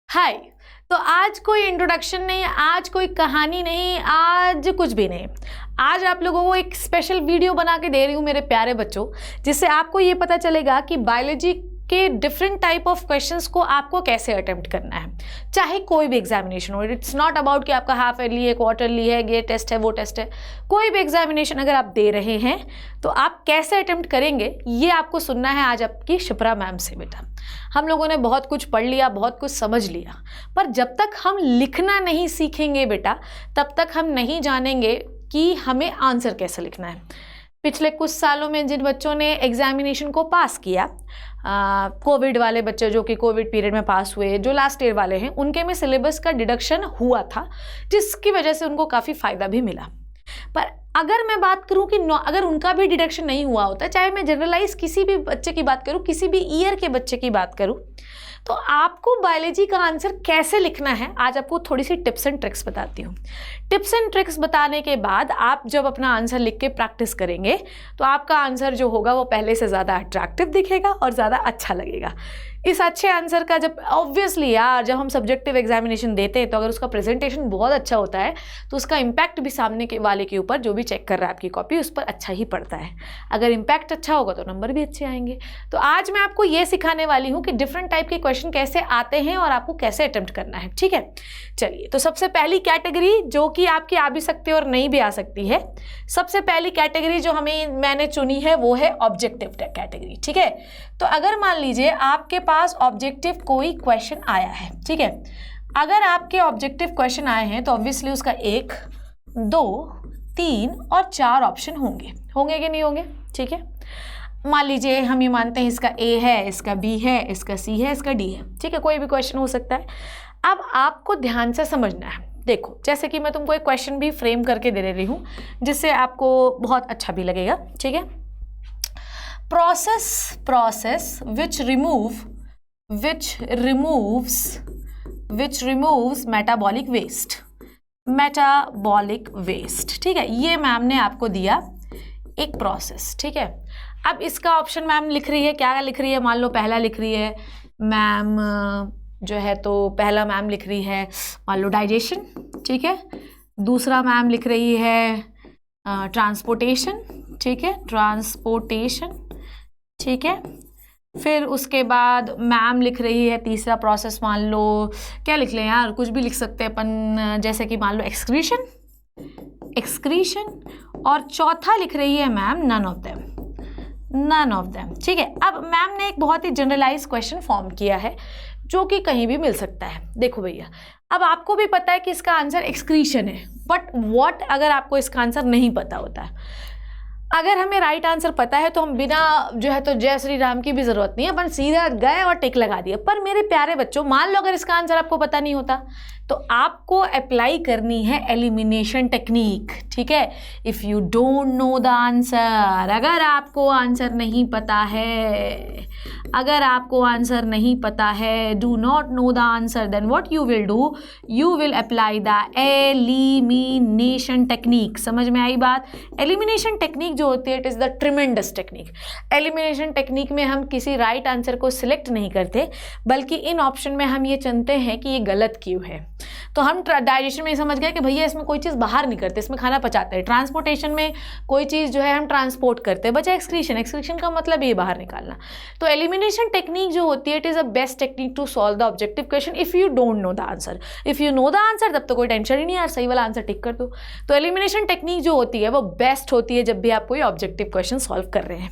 हाय। तो आज कोई इंट्रोडक्शन नहीं, आज कोई कहानी नहीं, आज कुछ भी नहीं। आज आप लोगों को एक स्पेशल वीडियो बना के दे रही हूँ मेरे प्यारे बच्चों, जिससे आपको ये पता चलेगा कि बायोलॉजी के डिफरेंट टाइप ऑफ क्वेश्चंस को आपको कैसे अटेम्प्ट करना है, चाहे कोई भी एग्जामिनेशन हो। इट्स नॉट अबाउट कि आपका हाफ ईयरली है, क्वार्टरली है, ये टेस्ट है, वो टेस्ट है। कोई भी एग्जामिनेशन अगर आप दे रहे हैं तो आप कैसे अटेम्प्ट करेंगे ये आपको सुनना है आज आपकी शिप्रा मैम से। बेटा, हम लोगों ने बहुत कुछ पढ़ लिया, बहुत कुछ समझ लिया, पर जब तक हम लिखना नहीं सीखेंगे बेटा, तब तक हम नहीं जानेंगे कि हमें आंसर कैसे लिखना है। पिछले कुछ सालों में जिन बच्चों ने एग्जामिनेशन को पास किया, कोविड वाले बच्चे जो कि कोविड पीरियड में पास हुए, जो लास्ट ईयर वाले हैं, उनके में सिलेबस का डिडक्शन हुआ था, जिसकी वजह से उनको काफ़ी फ़ायदा भी मिला। पर अगर मैं बात करूं कि अगर उनका भी डिडक्शन नहीं हुआ होता, चाहे मैं जनरलाइज किसी भी बच्चे की बात करूं, किसी भी ईयर के बच्चे की बात करूं, तो आपको बायोलॉजी का आंसर कैसे लिखना है आज आपको थोड़ी सी टिप्स एंड ट्रिक्स बताती हूँ। टिप्स एंड ट्रिक्स बताने के बाद आप जब अपना आंसर लिख के प्रैक्टिस करेंगे तो आपका आंसर जो होगा वो पहले से ज़्यादा अट्रैक्टिव दिखेगा और ज़्यादा अच्छा लगेगा। इस अच्छे आंसर का जब ऑब्वियसली यार जब हम सब्जेक्टिव एग्जामिनेशन देते हैं तो अगर उसका प्रेजेंटेशन बहुत अच्छा होता है तो उसका इम्पैक्ट भी सामने के वाले के ऊपर, जो भी चेक कर रहा है आपकी कॉपी, उस पर अच्छा ही पड़ता है। अगर इम्पैक्ट अच्छा होगा तो नंबर भी अच्छे आएंगे। तो आज मैं आपको ये सिखाने वाली हूँ कि डिफरेंट टाइप के क्वेश्चन कैसे आते हैं और आपको कैसे अटेम्प्ट करना है। ठीक है, चलिए। तो सबसे पहली कैटेगरी जो कि आपकी आ भी सकती है और नहीं भी आ सकती है, सबसे पहली कैटेगरी जो मैंने चुनी है वो है ऑब्जेक्टिव कैटेगरी। ठीक है, तो अगर मान लीजिए आपके पास ऑब्जेक्टिव कोई क्वेश्चन आया है, ठीक है, अगर आपके ऑब्जेक्टिव क्वेश्चन आए हैं तो ऑब्वियसली उसका 1, 2, 3 और 4 ऑप्शन होंगे कि नहीं होंगे। ठीक है, मान लीजिए हम ये मानते हैं इसका A है, इसका B है, इसका C है, इसका D है। ठीक है, कोई भी क्वेश्चन हो सकता है। अब आपको ध्यान से समझना है। देखो, जैसे कि मैं तुमको एक क्वेश्चन भी फ्रेम करके दे रही हूँ जिससे आपको बहुत अच्छा भी लगेगा। ठीक है, process which removes metabolic waste। ठीक है, ये मैम ने आपको दिया एक प्रोसेस। ठीक है, अब इसका ऑप्शन मैम लिख रही है, क्या लिख रही है, मान लो पहला लिख रही है मैम जो है, तो पहला मैम लिख रही है मान लो डाइजेशन। ठीक है, दूसरा मैम लिख रही है ट्रांसपोर्टेशन। ठीक है, ट्रांसपोर्टेशन। ठीक है, फिर उसके बाद मैम लिख रही है तीसरा प्रोसेस, मान लो क्या लिख लें यार, कुछ भी लिख सकते हैं अपन, जैसे कि मान लो एक्सक्रीशन। और चौथा लिख रही है मैम नन ऑफ देम। ठीक है, अब मैम ने एक बहुत ही जनरलाइज क्वेश्चन फॉर्म किया है जो कि कहीं भी मिल सकता है। देखो भैया, अब आपको भी पता है कि इसका आंसर एक्सक्रीशन है, बट व्हाट अगर आपको इसका आंसर नहीं पता होता है। अगर हमें राइट आंसर पता है तो हम बिना जो है तो जय श्री राम की भी ज़रूरत नहीं है, अपन सीधा गए और टिक लगा दिया। पर मेरे प्यारे बच्चों, मान लो अगर इसका आंसर आपको पता नहीं होता तो आपको अप्लाई करनी है एलिमिनेशन टेक्निक। ठीक है, if you don't know the answer, अगर आपको आंसर नहीं पता है, do not know the answer, then what you will do, you will apply the elimination technique. समझ में आई बात? एलिमिनेशन टेक्निक जो होती है, it is the tremendous technique. Elimination technique में हम किसी राइट आंसर को सिलेक्ट नहीं करते, बल्कि इन ऑप्शन में हम ये चुनते हैं कि ये गलत क्यों है। तो हम डाइजेशन में समझ गए कि भैया इसमें कोई चीज़ बाहर नहीं करते, इसमें खाना पचाते हैं। ट्रांसपोर्टेशन में कोई चीज़ जो है हम ट्रांसपोर्ट करते हैं। बचा एक्सक्रीशन का मतलब ये बाहर निकालना। तो एलिमिनेशन टेक्निक जो होती है, it is a best technique to solve the objective question if you don't know the answer. If you know the answer तब तो कोई टेंशन ही नहीं यार, सही वाला आंसर टिक कर दो। तो एलिमिनेशन टेक्निक जो होती है वो बेस्ट होती है जब भी आप कोई ऑब्जेक्टिव क्वेश्चन सॉल्व कर रहे हैं।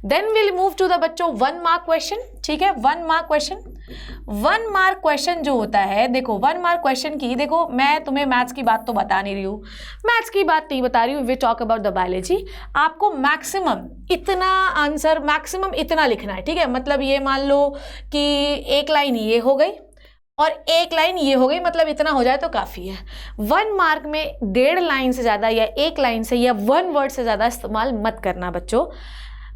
Then will move to the बच्चों 1 मार्क क्वेश्चन। ठीक है, 1 मार्क क्वेश्चन जो होता है, देखो 1 मार्क क्वेश्चन की, देखो मैं तुम्हें मैथ्स की बात तो बता नहीं रही हूँ, we talk about the biology. आपको मैक्सिमम इतना लिखना है। ठीक है, मतलब ये मान लो कि एक लाइन ये हो गई और एक लाइन ये हो गई, मतलब इतना हो जाए तो काफ़ी है। 1 मार्क में 1.5 लाइन से ज़्यादा या 1 लाइन से या 1 वर्ड से ज़्यादा इस्तेमाल मत करना बच्चों।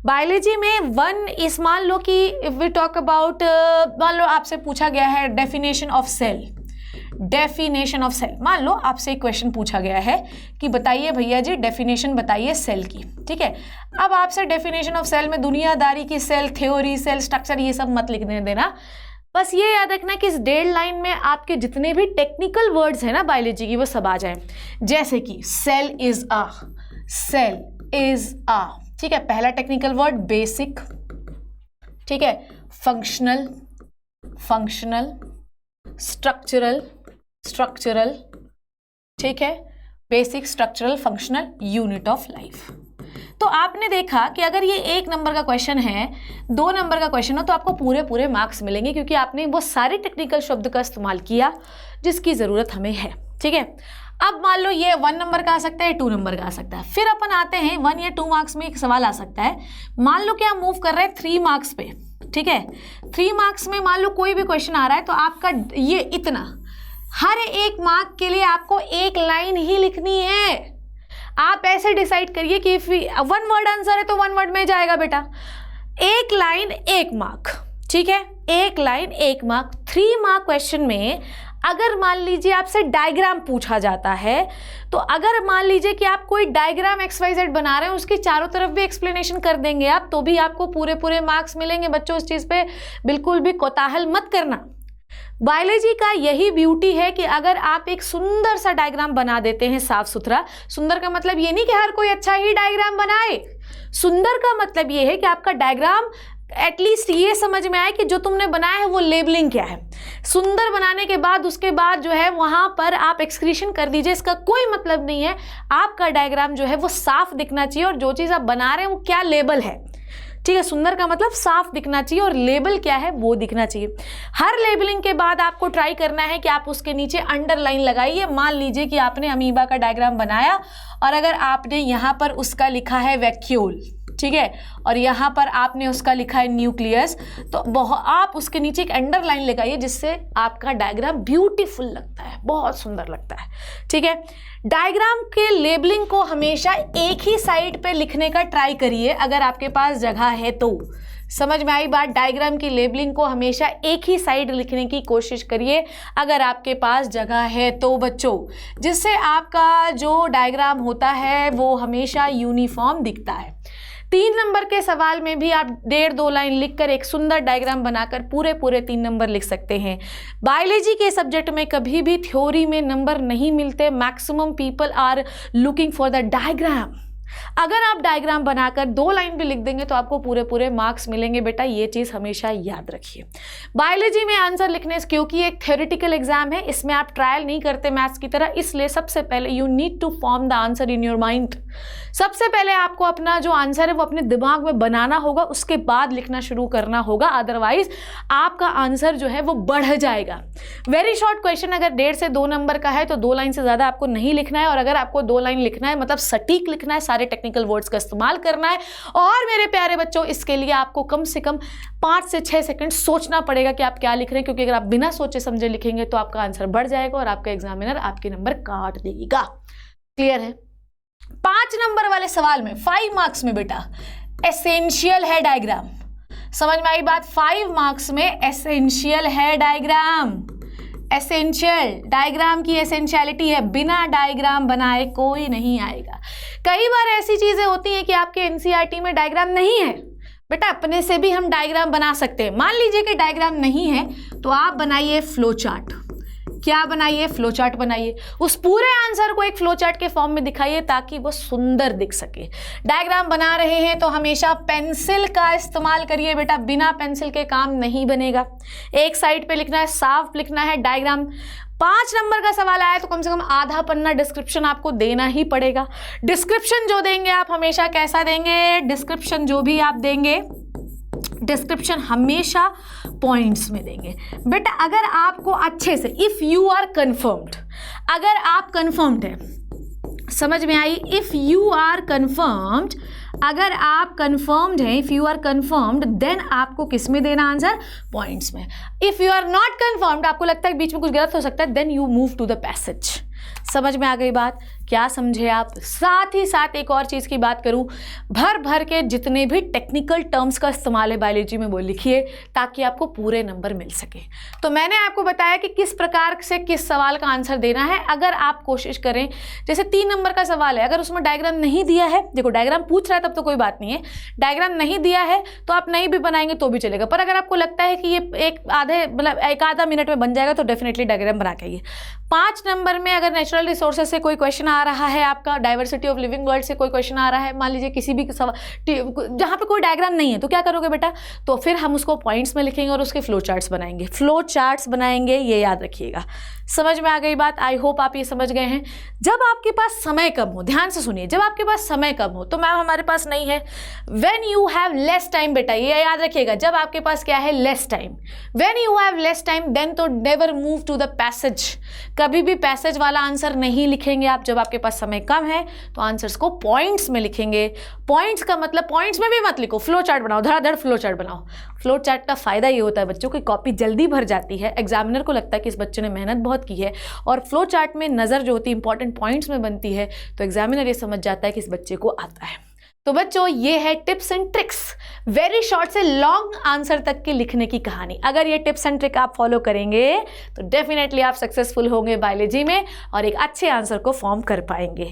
बायोलॉजी में 1 इस, मान लो कि इफ वी टॉक अबाउट, मान लो आपसे पूछा गया है डेफिनेशन ऑफ सेल, मान लो आपसे एक क्वेश्चन पूछा गया है कि बताइए भैया जी डेफिनेशन बताइए सेल की। ठीक है, अब आपसे डेफिनेशन ऑफ सेल में दुनियादारी की सेल थ्योरी, सेल स्ट्रक्चर, ये सब मत लिखने देना। बस ये याद रखना कि इस डेढ़ लाइन में आपके जितने भी टेक्निकल वर्ड्स हैं ना बायोलॉजी की वो सब आ जाएं, जैसे कि सेल इज अ, ठीक है, पहला टेक्निकल वर्ड बेसिक, ठीक है, फंक्शनल, स्ट्रक्चरल, ठीक है, basic, structural, functional, unit of life. तो आपने देखा कि अगर ये 1 नंबर का क्वेश्चन है, 2 नंबर का क्वेश्चन हो, तो आपको पूरे मार्क्स मिलेंगे, क्योंकि आपने वो सारे टेक्निकल शब्द का इस्तेमाल किया जिसकी ज़रूरत हमें है। ठीक है, अब मान लो ये 1 नंबर का आ सकता है, 2 नंबर का आ सकता है। फिर अपन आते हैं 1 या 2 मार्क्स में एक सवाल आ सकता है। मान लो कि हम मूव कर रहे हैं 3 मार्क्स पे, ठीक है, 3 मार्क्स में मान लो कोई भी क्वेश्चन आ रहा है, तो आपका ये इतना, हर 1 मार्क के लिए आपको 1 लाइन ही लिखनी है। आप ऐसे डिसाइड करिए कि 1 वर्ड आंसर है तो 1 वर्ड में जाएगा बेटा, 1 लाइन 1 मार्क, ठीक है, 1 लाइन 1 मार्क। 3 मार्क क्वेश्चन में अगर मान लीजिए आपसे डायग्राम पूछा जाता है, तो अगर मान लीजिए कि आप कोई डायग्राम XYZ बना रहे हैं, उसके चारों तरफ भी एक्सप्लेनेशन कर देंगे आप, तो भी आपको पूरे मार्क्स मिलेंगे। बच्चों इस चीज़ पे बिल्कुल भी कोताहल मत करना। बायोलॉजी का यही ब्यूटी है कि अगर आप एक सुंदर सा डायग्राम बना देते हैं, साफ सुथरा, सुंदर का मतलब ये नहीं कि हर कोई अच्छा ही डायग्राम बनाए, सुंदर का मतलब ये है कि आपका डायग्राम एटलीस्ट ये समझ में आए कि जो तुमने बनाया है वो लेबलिंग क्या है। सुंदर बनाने के बाद उसके बाद जो है वहाँ पर आप एक्सक्रीशन कर दीजिए, इसका कोई मतलब नहीं है। आपका डायग्राम जो है वो साफ दिखना चाहिए, और जो चीज़ आप बना रहे हैं वो क्या लेबल है, ठीक है, सुंदर का मतलब साफ दिखना चाहिए, और लेबल क्या है वो दिखना चाहिए। हर लेबलिंग के बाद आपको ट्राई करना है कि आप उसके नीचे अंडरलाइन लगाइए। मान लीजिए कि आपने अमीबा का डायग्राम बनाया, और अगर आपने यहाँ पर उसका लिखा है वैक्यूल, ठीक है, और यहाँ पर आपने उसका लिखा है न्यूक्लियस, तो आप उसके नीचे एक अंडरलाइन लगाइए, जिससे आपका डायग्राम ब्यूटीफुल लगता है, बहुत सुंदर लगता है। ठीक है, डायग्राम के लेबलिंग को हमेशा एक ही साइड पे लिखने का ट्राई करिए, अगर आपके पास जगह है तो। समझ में आई बात? डायग्राम की लेबलिंग को हमेशा एक ही साइड लिखने की कोशिश करिए अगर आपके पास जगह है तो बच्चों, जिससे आपका जो डायग्राम होता है वो हमेशा यूनिफॉर्म दिखता है। 3 नंबर के सवाल में भी आप 1.5-2 लाइन लिखकर एक सुंदर डायग्राम बनाकर पूरे 3 नंबर लिख सकते हैं। बायोलॉजी के सब्जेक्ट में कभी भी थ्योरी में नंबर नहीं मिलते, maximum people are looking for the diagram. अगर आप डायग्राम बनाकर 2 लाइन भी लिख देंगे तो आपको पूरे मार्क्स मिलेंगे बेटा, ये चीज़ हमेशा याद रखिए। बायोलॉजी में आंसर लिखने, क्योंकि एक थ्योरेटिकल एग्जाम है, इसमें आप ट्रायल नहीं करते मैथ्स की तरह, इसलिए सबसे पहले you need to form the answer in your mind. सबसे पहले आपको अपना जो आंसर है वो अपने दिमाग में बनाना होगा, उसके बाद लिखना शुरू करना होगा, अदरवाइज आपका आंसर जो है वो बढ़ जाएगा। वेरी शॉर्ट क्वेश्चन अगर 1.5 से 2 नंबर का है तो 2 लाइन से ज़्यादा आपको नहीं लिखना है, और अगर आपको 2 लाइन लिखना है मतलब सटीक लिखना है, सारे टेक्निकल वर्ड्स का इस्तेमाल करना है। और मेरे प्यारे बच्चों, इसके लिए आपको कम से कम 5 से 6 सेकंड सोचना पड़ेगा कि आप क्या लिख रहे हैं, क्योंकि अगर आप बिना सोचे समझे लिखेंगे तो आपका आंसर बढ़ जाएगा और आपका एग्जामिनर आपके नंबर काट देगा। क्लियर है? 5 नंबर वाले सवाल में 5 मार्क्स में बेटा एसेंशियल है डायग्राम। समझ में आई बात? 5 मार्क्स में एसेंशियल है डायग्राम। एसेंशियल डायग्राम की एसेंशियलिटी है, बिना डायग्राम बनाए कोई नहीं आएगा। कई बार ऐसी चीजें होती हैं कि आपके एनसीईआरटी में डायग्राम नहीं है बेटा, अपने से भी हम डायग्राम बना सकते हैं। मान लीजिए कि डायग्राम नहीं है तो आप बनाइए फ्लो चार्ट। क्या बनाइए? फ्लो चार्ट बनाइए। उस पूरे आंसर को एक फ्लो चार्ट के फॉर्म में दिखाइए ताकि वो सुंदर दिख सके। डायग्राम बना रहे हैं तो हमेशा पेंसिल का इस्तेमाल करिए बेटा, बिना पेंसिल के काम नहीं बनेगा। एक साइड पे लिखना है, साफ लिखना है डायग्राम। 5 नंबर का सवाल आया तो कम से कम आधा पन्ना डिस्क्रिप्शन आपको देना ही पड़ेगा। डिस्क्रिप्शन जो देंगे आप हमेशा कैसा देंगे? डिस्क्रिप्शन जो भी आप देंगे, डिस्क्रिप्शन हमेशा पॉइंट्स में देंगे बेटा। अगर आपको अच्छे से, इफ़ यू आर कन्फर्म्ड, अगर आप कन्फर्म्ड है, समझ में आई? इफ़ यू आर कन्फर्म्ड, अगर आप कन्फर्म्ड हैं, if you are confirmed, then आपको किस में देना आंसर? पॉइंट्स में। If you are not confirmed, आपको लगता है बीच में कुछ गलत हो सकता है, then you move to the passage. समझ में आ गई बात? क्या समझे आप? साथ ही साथ एक और चीज़ की बात करूं, भर भर के जितने भी टेक्निकल टर्म्स का इस्तेमाल है बायोलॉजी में वो लिखिए ताकि आपको पूरे नंबर मिल सके। तो मैंने आपको बताया कि किस प्रकार से किस सवाल का आंसर देना है। अगर आप कोशिश करें, जैसे 3 नंबर का सवाल है, अगर उसमें डायग्राम नहीं दिया है, देखो डायग्राम पूछ रहा है तब तो कोई बात नहीं है, डायग्राम नहीं दिया है तो आप नहीं भी बनाएंगे तो भी चलेगा, पर अगर आपको लगता है कि ये एक आधा मिनट में बन जाएगा तो डेफिनेटली डायग्राम बना के आइए। 5 नंबर में अगर नेचुरल रिसोर्सेज से कोई क्वेश्चन आ रहा है, आपका डाइवर्सिटी ऑफ लिविंग वर्ल्ड से कोई क्वेश्चन आ रहा है, मान लीजिए किसी भी जहाँ पे कोई डायग्राम नहीं है, तो क्या करोगे बेटा? तो फिर हम उसको पॉइंट्स में लिखेंगे और उसके फ्लो चार्ट्स बनाएंगे। फ्लो चार्ट्स बनाएंगे, ये याद रखिएगा। समझ में आ गई बात? आई होप आप ये समझ गए हैं। जब आपके पास समय कम हो, ध्यान से सुनिए, जब आपके पास समय कम हो, तो मैम हमारे पास नहीं है, when you have less time, बेटा ये याद रखिएगा, जब आपके पास क्या है? Less time. When you have less time then तो never move to the passage, कभी भी पैसेज वाला आंसर नहीं लिखेंगे आप। जब आपके पास समय कम है तो आंसर्स को पॉइंट्स में लिखेंगे। पॉइंट्स का मतलब पॉइंट्स में भी मत लिखो, फ्लो चार्ट बनाओ, धड़ाधड़ फ्लो चार्ट बनाओ। फ्लो चार्ट का फायदा ये होता है बच्चों की कॉपी जल्दी भर जाती है, एग्जामिनर को लगता है कि इस बच्चे ने मेहनत बहुत की है, और फ्लो चार्ट में नज़र जो होती है इंपॉर्टेंट पॉइंट्स में बनती है, तो एग्जामिनर ये समझ जाता है कि इस बच्चे को आता है। तो बच्चों ये है tips and tricks, very short से लॉन्ग आंसर तक की लिखने की कहानी। अगर ये टिप्स एंड ट्रिक आप फॉलो करेंगे तो डेफिनेटली आप सक्सेसफुल होंगे बायोलॉजी में और एक अच्छे आंसर को फॉर्म कर पाएंगे।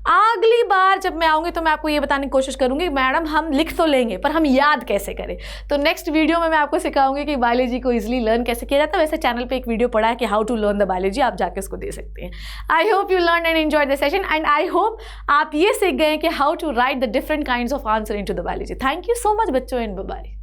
अगली बार जब मैं आऊँगी तो मैं आपको ये बताने की कोशिश करूँगी मैडम हम लिख तो लेंगे पर हम याद कैसे करें। तो नेक्स्ट वीडियो में मैं आपको सिखाऊंगी कि बायोलॉजी को ईजिली लर्न कैसे किया जाता है। वैसे चैनल पर एक वीडियो पड़ा है कि how to learn the biology, आप जाके उसको दे सकते हैं। I hope you learn and enjoy the session and I hope आप ये सीख गए कि how to write the different kinds of answer into the biology. Thank you so much बच्चों and bye bye.